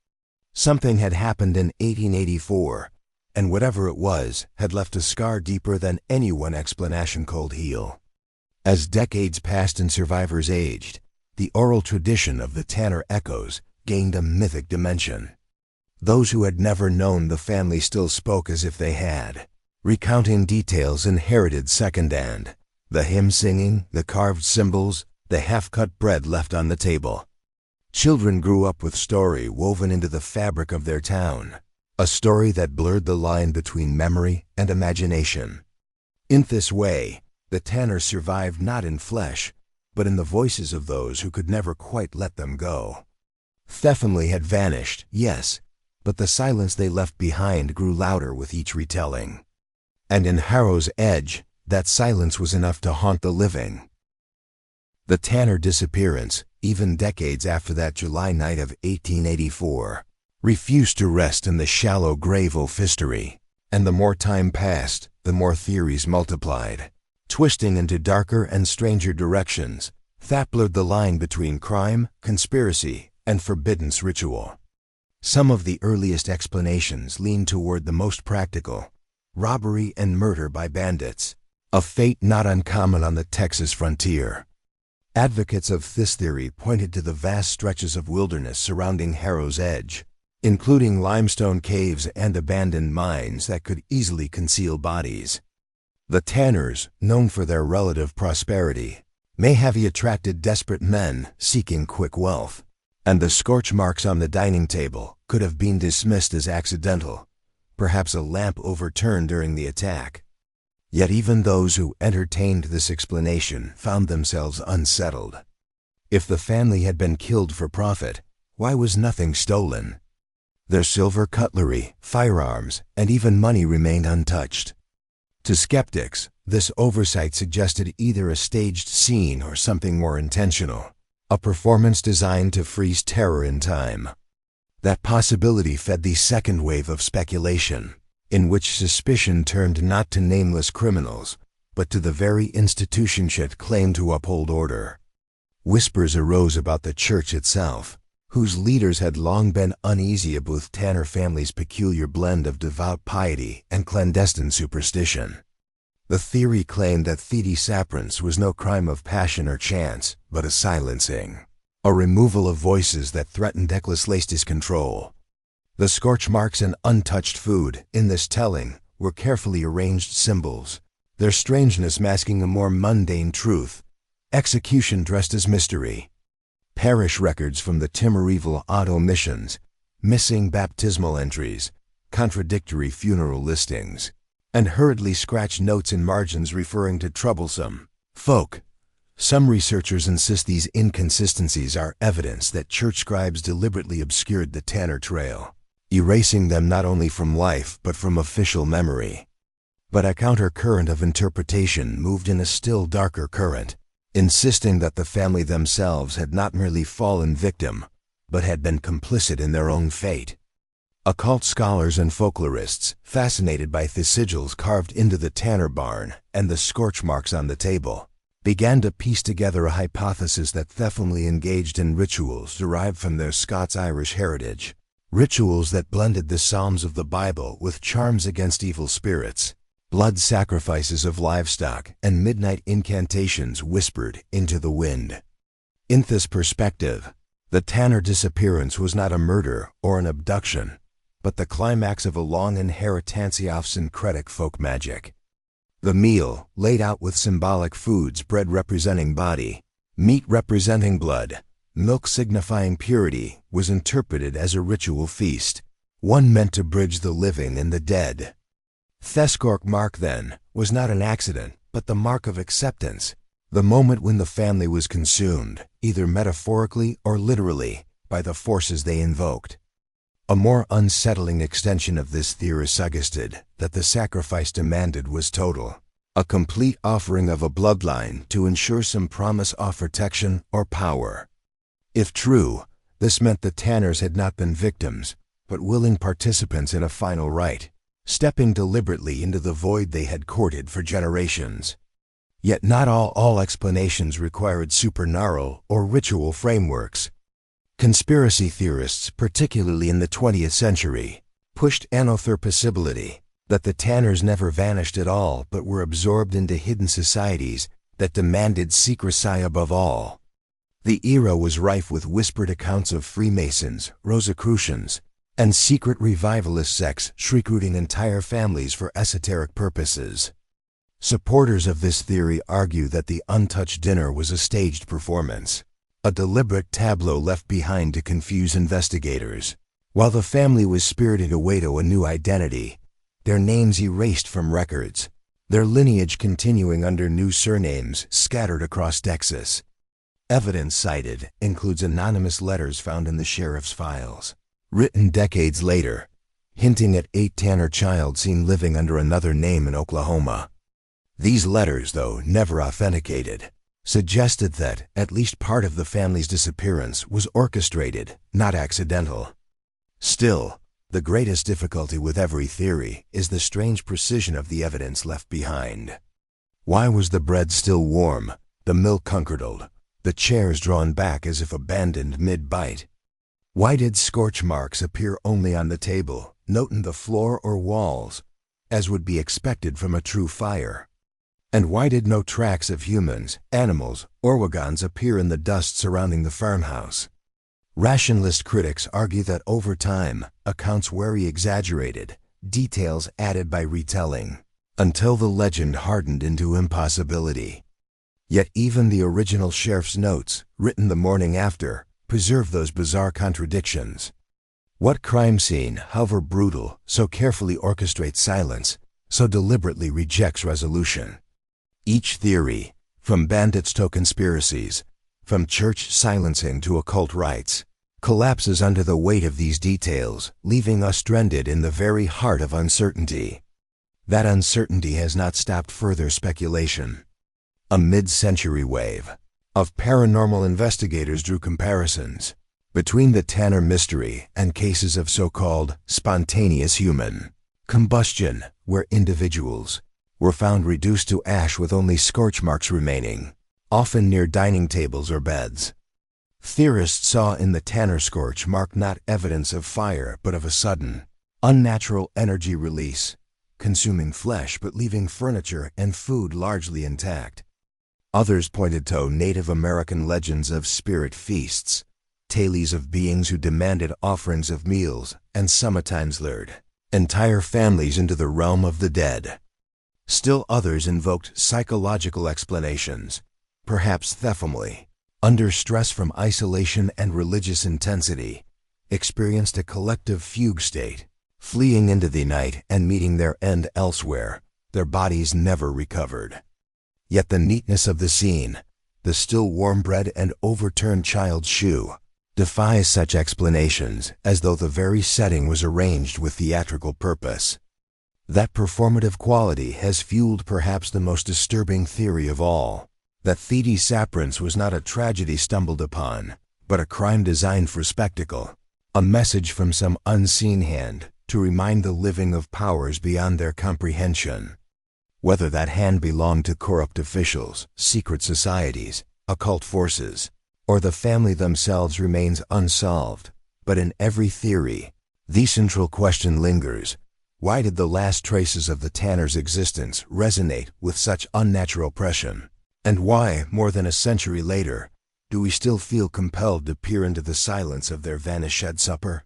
Something had happened in 1884, and whatever it was had left a scar deeper than any one explanation could heal. As decades passed and survivors aged, the oral tradition of the Tanner echoes gained a mythic dimension. Those who had never known the family still spoke as if they had, recounting details inherited secondhand: the hymn singing, the carved symbols, the half-cut bread left on the table. Children grew up with story woven into the fabric of their town, a story that blurred the line between memory and imagination. In this way, the Tanners survived not in flesh, but in the voices of those who could never quite let them go. The family had vanished, yes, but the silence they left behind grew louder with each retelling. And in Harrow's Edge, that silence was enough to haunt the living. The Tanner disappearance, even decades after that July night of 1884, refused to rest in the shallow grave of history, and the more time passed, the more theories multiplied, twisting into darker and stranger directions that blurred the line between crime, conspiracy, and forbidden ritual. Some of the earliest explanations leaned toward the most practical: robbery and murder by bandits, a fate not uncommon on the Texas frontier. Advocates of this theory pointed to the vast stretches of wilderness surrounding Harrow's Edge, including limestone caves and abandoned mines that could easily conceal bodies. The Tanners, known for their relative prosperity, may have attracted desperate men seeking quick wealth, and the scorch marks on the dining table could have been dismissed as accidental, perhaps a lamp overturned during the attack. Yet even those who entertained this explanation found themselves unsettled. If the family had been killed for profit, why was nothing stolen? Their silver cutlery, firearms, and even money remained untouched. To skeptics, this oversight suggested either a staged scene or something more intentional, a performance designed to freeze terror in time. That possibility fed the second wave of speculation, in which suspicion turned not to nameless criminals, but to the very institutions that claimed to uphold order. Whispers arose about the church itself, whose leaders had long been uneasy about the Tanner family's peculiar blend of devout piety and clandestine superstition. The theory claimed that the disappearance was no crime of passion or chance, but a silencing, a removal of voices that threatened ecclesiastic control. The scorch marks and untouched food, in this telling, were carefully arranged symbols, their strangeness masking a more mundane truth: execution dressed as mystery. Parish records from the Timoreville Auto missions, missing baptismal entries, contradictory funeral listings, and hurriedly scratched notes in margins referring to troublesome folk. Some researchers insist these inconsistencies are evidence that church scribes deliberately obscured the Tanner trail, erasing them not only from life but from official memory. But a countercurrent of interpretation moved in a still darker current, insisting that the family themselves had not merely fallen victim, but had been complicit in their own fate. Occult scholars and folklorists, fascinated by the sigils carved into the Tanner barn and the scorch marks on the table, began to piece together a hypothesis that the family engaged in rituals derived from their Scots-Irish heritage, rituals that blended the Psalms of the Bible with charms against evil spirits, blood sacrifices of livestock, and midnight incantations whispered into the wind. In this perspective, the Tanner disappearance was not a murder or an abduction, but the climax of a long inheritance of syncretic folk magic. The meal, laid out with symbolic foods: bread representing body, meat representing blood, milk signifying purity, was interpreted as a ritual feast, one meant to bridge the living and the dead. The scorch mark, then, was not an accident, but the mark of acceptance, the moment when the family was consumed, either metaphorically or literally, by the forces they invoked. A more unsettling extension of this theory suggested that the sacrifice demanded was total, a complete offering of a bloodline to ensure some promise of protection or power. If true, this meant the Tanners had not been victims, but willing participants in a final rite, stepping deliberately into the void they had courted for generations. Yet not all explanations required supernatural or ritual frameworks. Conspiracy theorists, particularly in the 20th century, pushed possibility that the Tanners never vanished at all but were absorbed into hidden societies that demanded secrecy above all. The era was rife with whispered accounts of Freemasons, Rosicrucians, and secret revivalist sects recruiting entire families for esoteric purposes. Supporters of this theory argue that the untouched dinner was a staged performance, a deliberate tableau left behind to confuse investigators. While the family was spirited away to a new identity, their names erased from records, their lineage continuing under new surnames scattered across Texas. Evidence cited includes anonymous letters found in the sheriff's files, written decades later, hinting at a Tanner child seen living under another name in Oklahoma. These letters, though never authenticated, suggested that at least part of the family's disappearance was orchestrated, not accidental. Still, the greatest difficulty with every theory is the strange precision of the evidence left behind. Why was the bread still warm, the milk uncurdled, the chairs drawn back as if abandoned mid-bite? Why did scorch marks appear only on the table, not in the floor or walls, as would be expected from a true fire? And why did no tracks of humans, animals, or wagons appear in the dust surrounding the farmhouse? Rationalist critics argue that over time, accounts were exaggerated, details added by retelling, until the legend hardened into impossibility. Yet even the original sheriff's notes, written the morning after, preserve those bizarre contradictions. What crime scene, however brutal, so carefully orchestrates silence, so deliberately rejects resolution? Each theory, from bandits to conspiracies, from church silencing to occult rites, collapses under the weight of these details, leaving us stranded in the very heart of uncertainty. That uncertainty has not stopped further speculation. A mid-century wave of paranormal investigators drew comparisons between the Tanner mystery and cases of so-called spontaneous human combustion, where individuals were found reduced to ash with only scorch marks remaining, often near dining tables or beds. Theorists saw in the Tanner scorch mark not evidence of fire but of a sudden, unnatural energy release, consuming flesh but leaving furniture and food largely intact. Others pointed to Native American legends of spirit feasts, tales of beings who demanded offerings of meals, and sometimes lured entire families into the realm of the dead. Still others invoked psychological explanations, perhaps family, under stress from isolation and religious intensity, experienced a collective fugue state, fleeing into the night and meeting their end elsewhere, their bodies never recovered. Yet the neatness of the scene, the still warm bread and overturned child's shoe, defies such explanations, as though the very setting was arranged with theatrical purpose. That performative quality has fueled perhaps the most disturbing theory of all, that Disappearances was not a tragedy stumbled upon, but a crime designed for spectacle, a message from some unseen hand to remind the living of powers beyond their comprehension. Whether that hand belonged to corrupt officials, secret societies, occult forces, or the family themselves remains unsolved, but in every theory, the central question lingers. Why did the last traces of the Tanners' existence resonate with such unnatural pressure? And why, more than a century later, do we still feel compelled to peer into the silence of their vanished supper?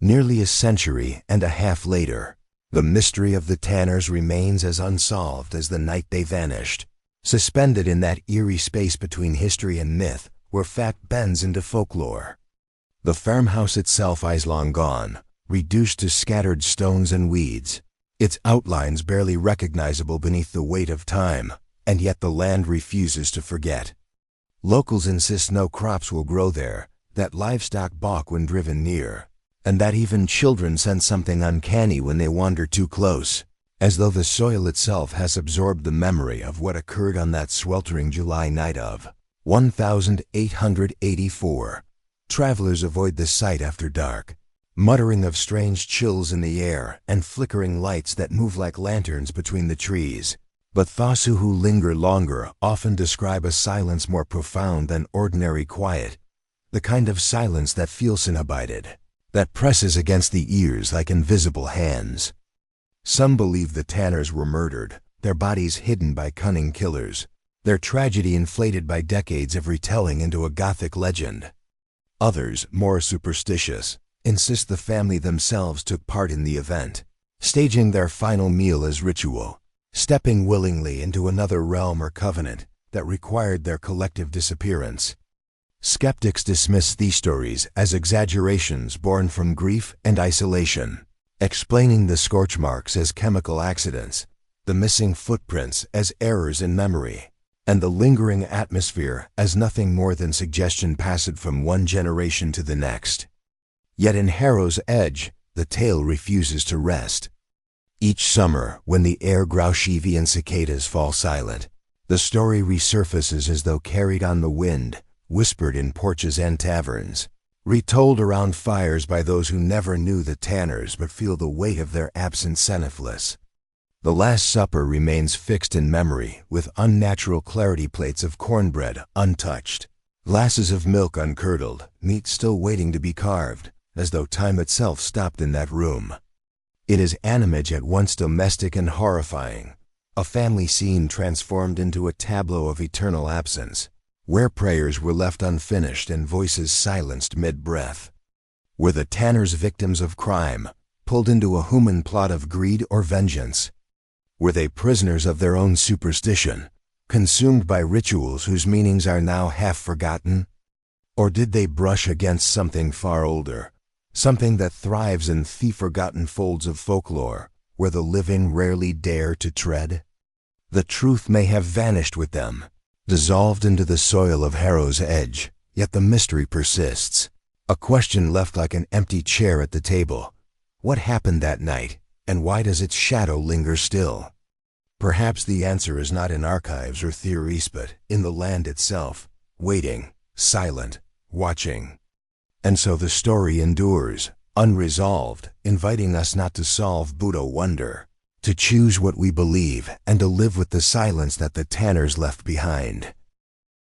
Nearly a century and a half later, the mystery of the Tanners remains as unsolved as the night they vanished, suspended in that eerie space between history and myth where fact bends into folklore. The farmhouse itself is long gone, reduced to scattered stones and weeds, its outlines barely recognizable beneath the weight of time, and yet the land refuses to forget. Locals insist no crops will grow there, that livestock balk when driven near, and that even children sense something uncanny when they wander too close, as though the soil itself has absorbed the memory of what occurred on that sweltering July night of 1884. Travelers avoid the site after dark, muttering of strange chills in the air and flickering lights that move like lanterns between the trees. But those who linger longer often describe a silence more profound than ordinary quiet, the kind of silence that feels inhibited, that presses against the ears like invisible hands. Some believe the Tanners were murdered, their bodies hidden by cunning killers, their tragedy inflated by decades of retelling into a Gothic legend. Others, more superstitious, insist the family themselves took part in the event, staging their final meal as ritual, stepping willingly into another realm or covenant that required their collective disappearance. Skeptics dismiss these stories as exaggerations born from grief and isolation, explaining the scorch marks as chemical accidents, the missing footprints as errors in memory, and the lingering atmosphere as nothing more than suggestion passed from one generation to the next. Yet in Harrow's Edge, the tale refuses to rest. Each summer, when the air grouse and cicadas fall silent, the story resurfaces as though carried on the wind, whispered in porches and taverns, retold around fires by those who never knew the Tanners but feel the weight of their absent cenotphlis. The Last Supper remains fixed in memory with unnatural clarity, plates of cornbread untouched, glasses of milk uncurdled, meat still waiting to be carved, as though time itself stopped in that room. It is an image at once domestic and horrifying, a family scene transformed into a tableau of eternal absence, where prayers were left unfinished and voices silenced mid-breath. Were the Tanners victims of crime, pulled into a human plot of greed or vengeance? Were they prisoners of their own superstition, consumed by rituals whose meanings are now half forgotten? Or did they brush against something far older, something that thrives in the forgotten folds of folklore, where the living rarely dare to tread? The truth may have vanished with them, dissolved into the soil of Harrow's Edge, yet the mystery persists. A question left like an empty chair at the table. What happened that night, and why does its shadow linger still? Perhaps the answer is not in archives or theories, but in the land itself, waiting, silent, watching. And so the story endures, unresolved, inviting us not to solve but to wonder, to choose what we believe and to live with the silence that the Tanners left behind.